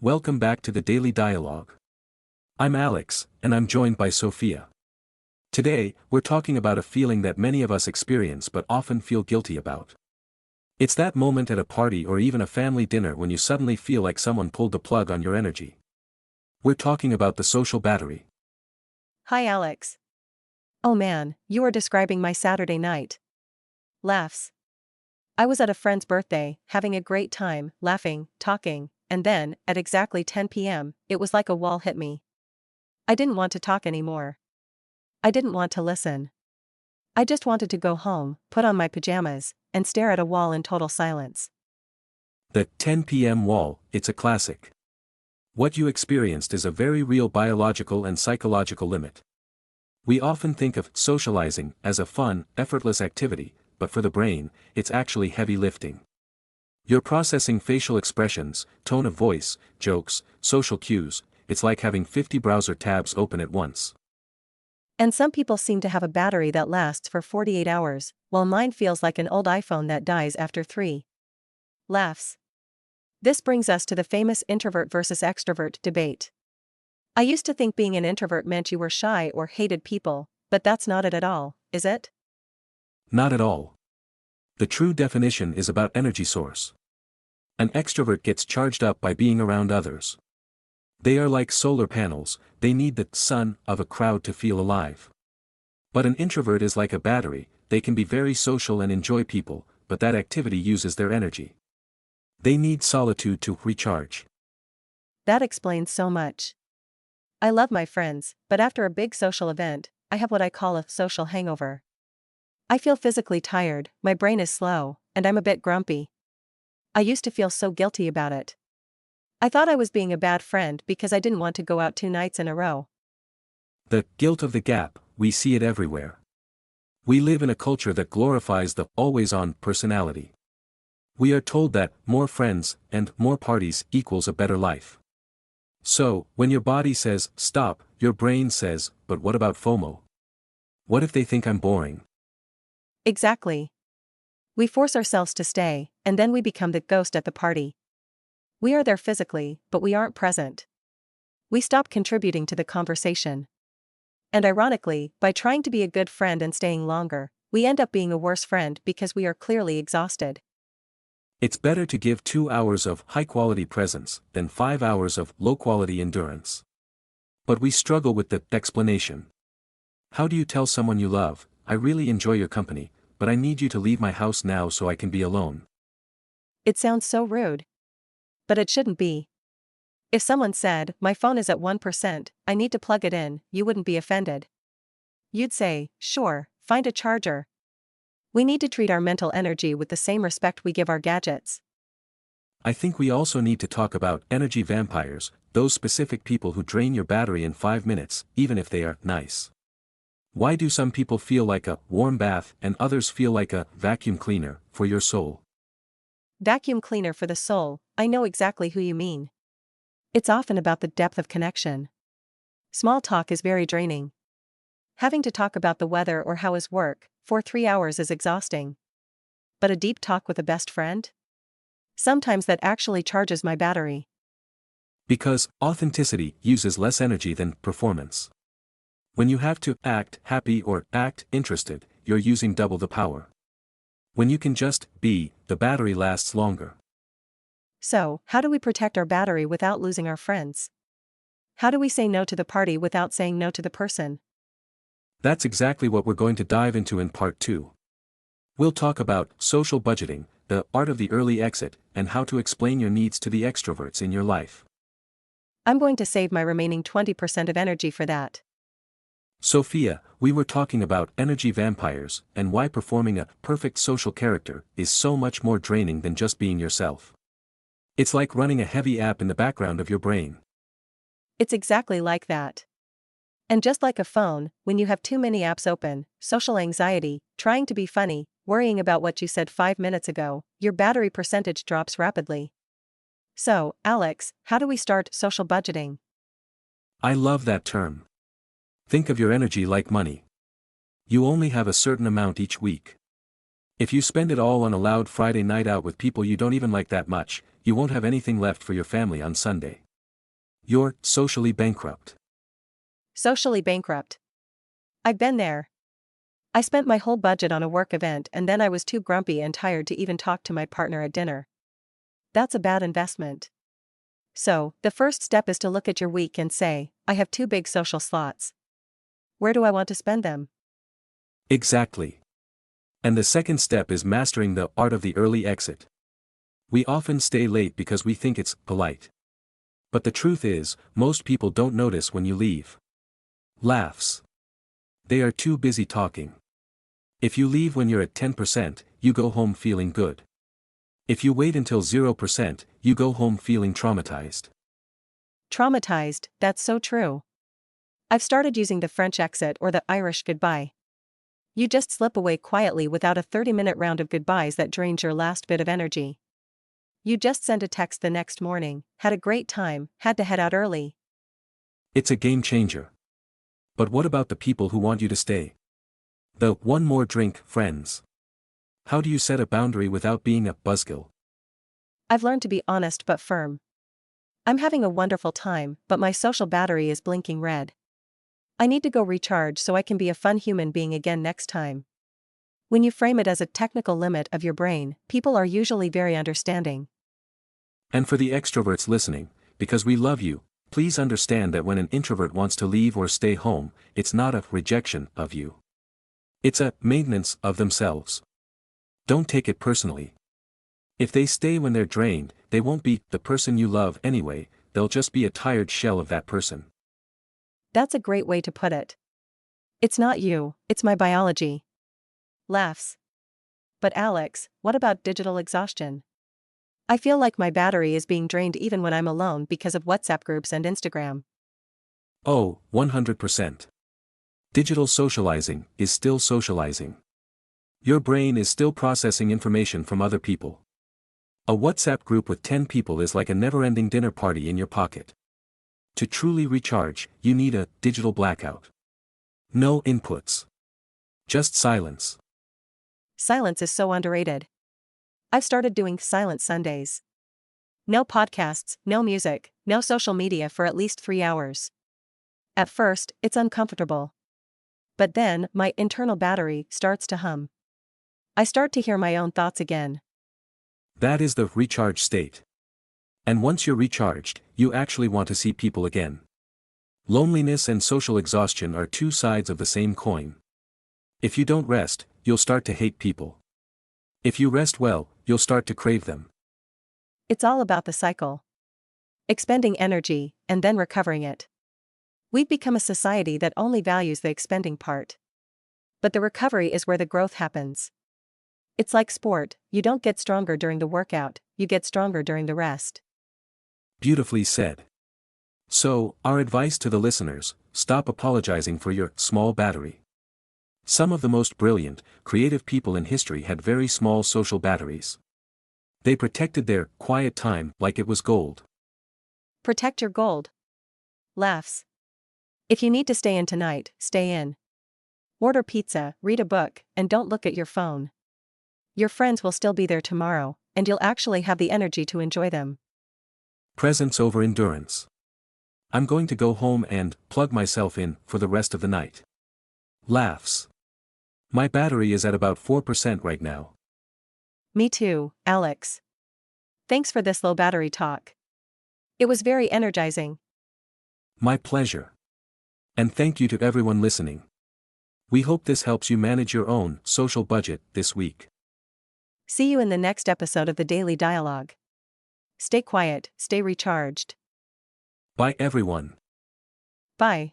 Welcome back to the Daily Dialogue. I'm Alex, and I'm joined by Sophia. Today, we're talking about a feeling that many of us experience but often feel guilty about. It's that moment at a party or even a family dinner when you suddenly feel like someone pulled the plug on your energy. We're talking about the social battery. Hi Alex. Oh man, you are describing my Saturday night. Laughs. I was at a friend's birthday, having a great time, laughing, talking, and then, at exactly 10 p.m., it was like a wall hit me. I didn't want to talk anymore. I didn't want to listen. I just wanted to go home, put on my pajamas, and stare at a wall in total silence. The 10 p.m. wall, it's a classic. What you experienced is a very real biological and psychological limit. We often think of socializing as a fun, effortless activity, but for the brain, it's actually heavy lifting. You're processing facial expressions, tone of voice, jokes, social cues. It's like having 50 browser tabs open at once. And some people seem to have a battery that lasts for 48 hours, while mine feels like an old iPhone that dies after 3. Laughs. This brings us to the famous introvert versus extrovert debate. I used to think being an introvert meant you were shy or hated people, but that's not it at all, is it? Not at all. The true definition is about energy source. An extrovert gets charged up by being around others. They are like solar panels, they need the sun of a crowd to feel alive. But an introvert is like a battery, they can be very social and enjoy people, but that activity uses their energy. They need solitude to recharge. That explains so much. I love my friends, but after a big social event, I have what I call a social hangover. I feel physically tired, my brain is slow, and I'm a bit grumpy. I used to feel so guilty about it. I thought I was being a bad friend because I didn't want to go out 2 nights in a row. The guilt of the gap, we see it everywhere. We live in a culture that glorifies the always-on personality. We are told that more friends and more parties equals a better life. So, when your body says, stop, your brain says, but what about FOMO? What if they think I'm boring? Exactly. We force ourselves to stay, and then we become the ghost at the party. We are there physically, but we aren't present. We stop contributing to the conversation. And ironically, by trying to be a good friend and staying longer, we end up being a worse friend because we are clearly exhausted. It's better to give 2 hours of high-quality presence than 5 hours of low-quality endurance. But we struggle with the explanation. How do you tell someone you love, I really enjoy your company, but I need you to leave my house now so I can be alone? It sounds so rude. But it shouldn't be. If someone said, my phone is at 1%, I need to plug it in, you wouldn't be offended. You'd say, sure, find a charger. We need to treat our mental energy with the same respect we give our gadgets. I think we also need to talk about energy vampires, those specific people who drain your battery in 5 minutes, even if they are nice. Why do some people feel like a warm bath and others feel like a vacuum cleaner for your soul? Vacuum cleaner for the soul, I know exactly who you mean. It's often about the depth of connection. Small talk is very draining. Having to talk about the weather or how is work for 3 hours is exhausting. But a deep talk with a best friend? Sometimes that actually charges my battery. Because authenticity uses less energy than performance. When you have to act happy or act interested, you're using double the power. When you can just be, the battery lasts longer. So, how do we protect our battery without losing our friends? How do we say no to the party without saying no to the person? That's exactly what we're going to dive into in part 2. We'll talk about social budgeting, the art of the early exit, and how to explain your needs to the extroverts in your life. I'm going to save my remaining 20% of energy for that. Sophia, we were talking about energy vampires and why performing a perfect social character is so much more draining than just being yourself. It's like running a heavy app in the background of your brain. It's exactly like that. And just like a phone, when you have too many apps open, social anxiety, trying to be funny, worrying about what you said 5 minutes ago, your battery percentage drops rapidly. So, Alex, how do we start social budgeting? I love that term. Think of your energy like money. You only have a certain amount each week. If you spend it all on a loud Friday night out with people you don't even like that much, you won't have anything left for your family on Sunday. You're socially bankrupt. Socially bankrupt. I've been there. I spent my whole budget on a work event and then I was too grumpy and tired to even talk to my partner at dinner. That's a bad investment. So, the first step is to look at your week and say, I have 2 big social slots. Where do I want to spend them? Exactly. And the second step is mastering the art of the early exit. We often stay late because we think it's polite. But the truth is, most people don't notice when you leave. Laughs. They are too busy talking. If you leave when you're at 10%, you go home feeling good. If you wait until 0%, you go home feeling traumatized. Traumatized, that's so true. I've started using the French exit or the Irish goodbye. You just slip away quietly without a 30-minute round of goodbyes that drains your last bit of energy. You just send a text the next morning, had a great time, had to head out early. It's a game changer. But what about the people who want you to stay? The one more drink friends. How do you set a boundary without being a buzzkill? I've learned to be honest but firm. I'm having a wonderful time, but my social battery is blinking red. I need to go recharge so I can be a fun human being again next time. When you frame it as a technical limit of your brain, people are usually very understanding. And for the extroverts listening, because we love you, please understand that when an introvert wants to leave or stay home, it's not a rejection of you. It's a maintenance of themselves. Don't take it personally. If they stay when they're drained, they won't be the person you love anyway, they'll just be a tired shell of that person. That's a great way to put it. It's not you, it's my biology. Laughs. But Alex, what about digital exhaustion? I feel like my battery is being drained even when I'm alone because of WhatsApp groups and Instagram. Oh, 100%. Digital socializing is still socializing. Your brain is still processing information from other people. A WhatsApp group with 10 people is like a never-ending dinner party in your pocket. To truly recharge, you need a digital blackout. No inputs. Just silence. Silence is so underrated. I've started doing silent Sundays. No podcasts, no music, no social media for at least 3 hours. At first, it's uncomfortable. But then, my internal battery starts to hum. I start to hear my own thoughts again. That is the recharge state. And once you're recharged, you actually want to see people again. Loneliness and social exhaustion are 2 sides of the same coin. If you don't rest, you'll start to hate people. If you rest well, you'll start to crave them. It's all about the cycle. Expending energy, and then recovering it. We've become a society that only values the expending part. But the recovery is where the growth happens. It's like sport, you don't get stronger during the workout, you get stronger during the rest. Beautifully said. So, our advice to the listeners, stop apologizing for your small battery. Some of the most brilliant, creative people in history had very small social batteries. They protected their quiet time like it was gold. Protect your gold. Laughs. If you need to stay in tonight, stay in. Order pizza, read a book, and don't look at your phone. Your friends will still be there tomorrow, and you'll actually have the energy to enjoy them. Presence over endurance. I'm going to go home and plug myself in for the rest of the night. Laughs. My battery is at about 4% right now. Me too, Alex. Thanks for this low battery talk. It was very energizing. My pleasure. And thank you to everyone listening. We hope this helps you manage your own social budget this week. See you in the next episode of the Daily Dialogue. Stay quiet, stay recharged. Bye everyone. Bye.